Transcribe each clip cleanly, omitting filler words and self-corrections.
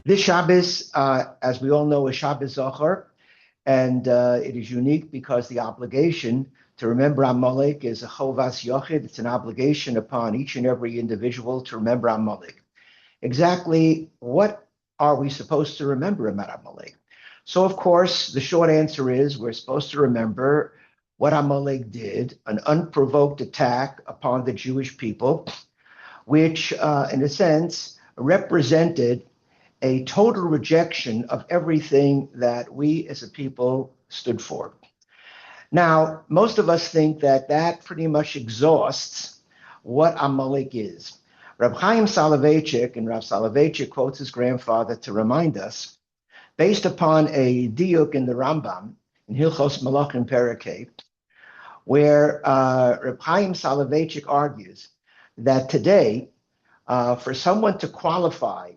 This Shabbos, as we all know, is Shabbos Zachor, and it is unique because the obligation to remember Amalek is a chovas yochid. It's an obligation upon each and every individual to remember Amalek. Exactly what are we supposed to remember about Amalek? So, of course, the short answer is we're supposed to remember what Amalek did, an unprovoked attack upon the Jewish people, which, in a sense, represented a total rejection of everything that we as a people stood for. Now, most of us think that that pretty much exhausts what Amalek is. Reb Chaim Soloveitchik, and Rav Soloveitchik quotes his grandfather to remind us, based upon a diuk in the Rambam, in Hilchos Malachim Perek, where Reb Chaim Soloveitchik argues that today, for someone to qualify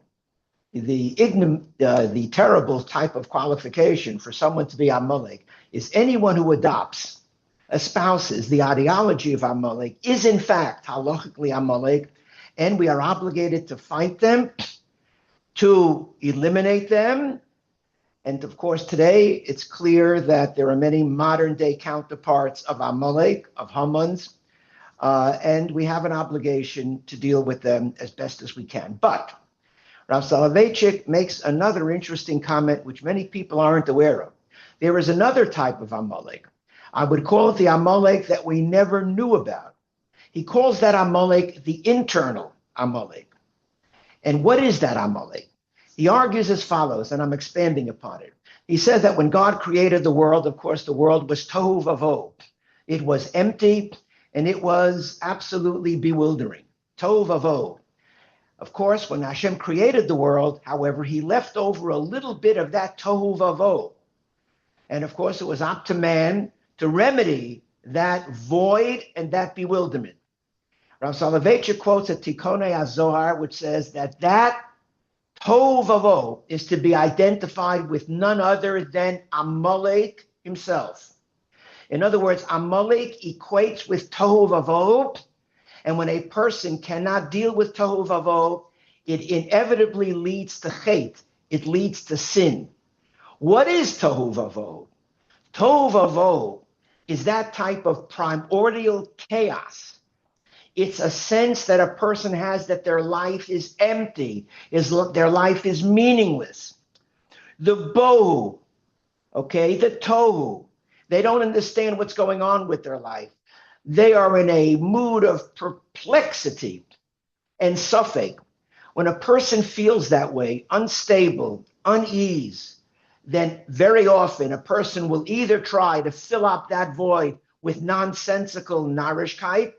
the terrible type of qualification for someone to be Amalek is anyone who adopts, espouses the ideology of Amalek is in fact halachically Amalek, and we are obligated to fight them, to eliminate them. And of course, today it's clear that there are many modern day counterparts of Amalek, of Hamans, and we have an obligation to deal with them as best as we can. But Rav Soloveitchik makes another interesting comment, which many people aren't aware of. There is another type of Amalek. I would call it the Amalek that we never knew about. He calls that Amalek the internal Amalek. And what is that Amalek? He argues as follows, and I'm expanding upon it. He says that when God created the world, of course, the world was tohu vavohu. It was empty, and it was absolutely bewildering. Tohu vavohu. Of course, when Hashem created the world, however, he left over a little bit of that tohu vavohu. And of course, it was up to man to remedy that void and that bewilderment. Rav Soloveitchik quotes a Tikonei HaZohar, which says that tohu vavohu is to be identified with none other than Amalek himself. In other words, Amalek equates with tohu vavohu, and when a person cannot deal with tohu vavohu, it inevitably leads to hate. It leads to sin. What is tohu vavohu? Tohu vavohu is that type of primordial chaos. It's a sense that a person has that their life is empty, their life is meaningless. The bohu, the tohu, they don't understand what's going on with their life. They are in a mood of perplexity and suffix. When a person feels that way, unstable, unease, then very often a person will either try to fill up that void with nonsensical narishkeit,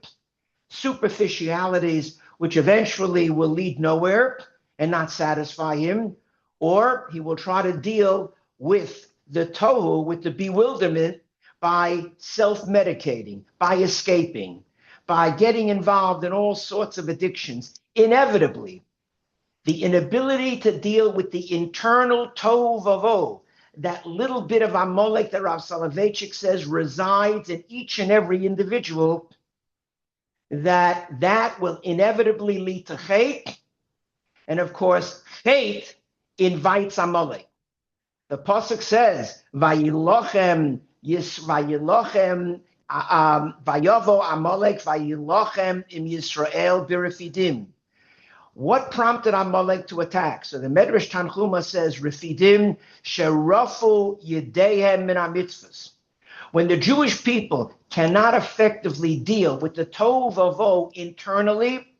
superficialities, which eventually will lead nowhere and not satisfy him, or he will try to deal with the tohu, with the bewilderment, by self-medicating, by escaping, by getting involved in all sorts of addictions. Inevitably, the inability to deal with the internal tohu vavohu, that little bit of Amalek that Rav Soloveitchik says resides in each and every individual, that will inevitably lead to hate. And of course, hate invites Amalek. The pasuk says, "Vayilochem vayavo Amalek vayilochem im Yisrael b'refidim." What prompted Amalek to attack? So the Medrash Tanchuma says, "Refidim sherafu yedeihem min hamitzvos." When the Jewish people cannot effectively deal with the tohu vavohu internally,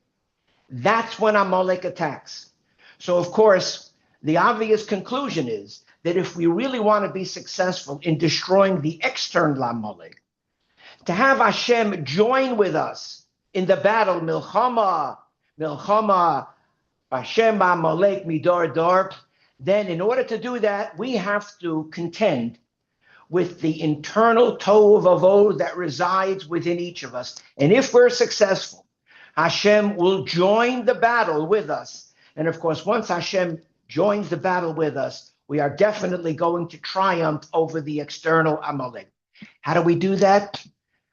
that's when Amalek attacks. So, of course, the obvious conclusion is that if we really want to be successful in destroying the external Amalek, to have Hashem join with us in the battle, milchama, Hashem Amalek midor dor, then in order to do that, we have to contend with the internal tohu vavohu that resides within each of us. And if we're successful, Hashem will join the battle with us. And of course, once Hashem joins the battle with us, we are definitely going to triumph over the external Amalek. How do we do that?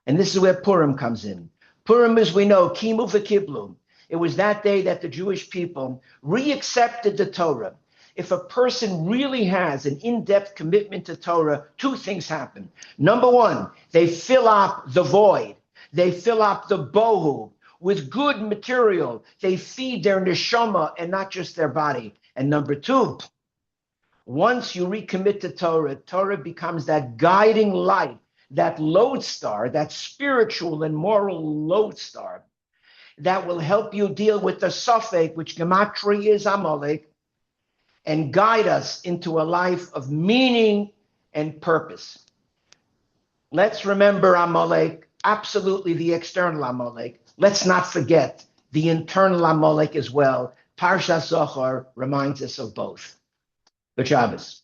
And this is where Purim comes in. Purim, as we know, kimu v'kiblu. It was that day that the Jewish people reaccepted the Torah, if a person really has an in-depth commitment to Torah, two things happen. Number one, they fill up the void. They fill up the bohu with good material. They feed their neshama and not just their body. And number two, once you recommit to Torah, Torah becomes that guiding light, that lodestar, that spiritual and moral lodestar that will help you deal with the suffix, which gematria is Amalek, and guide us into a life of meaning and purpose. Let's remember Amalek, absolutely the external Amalek. Let's not forget the internal Amalek as well. Parshas Zachor reminds us of both. Good Shabbos.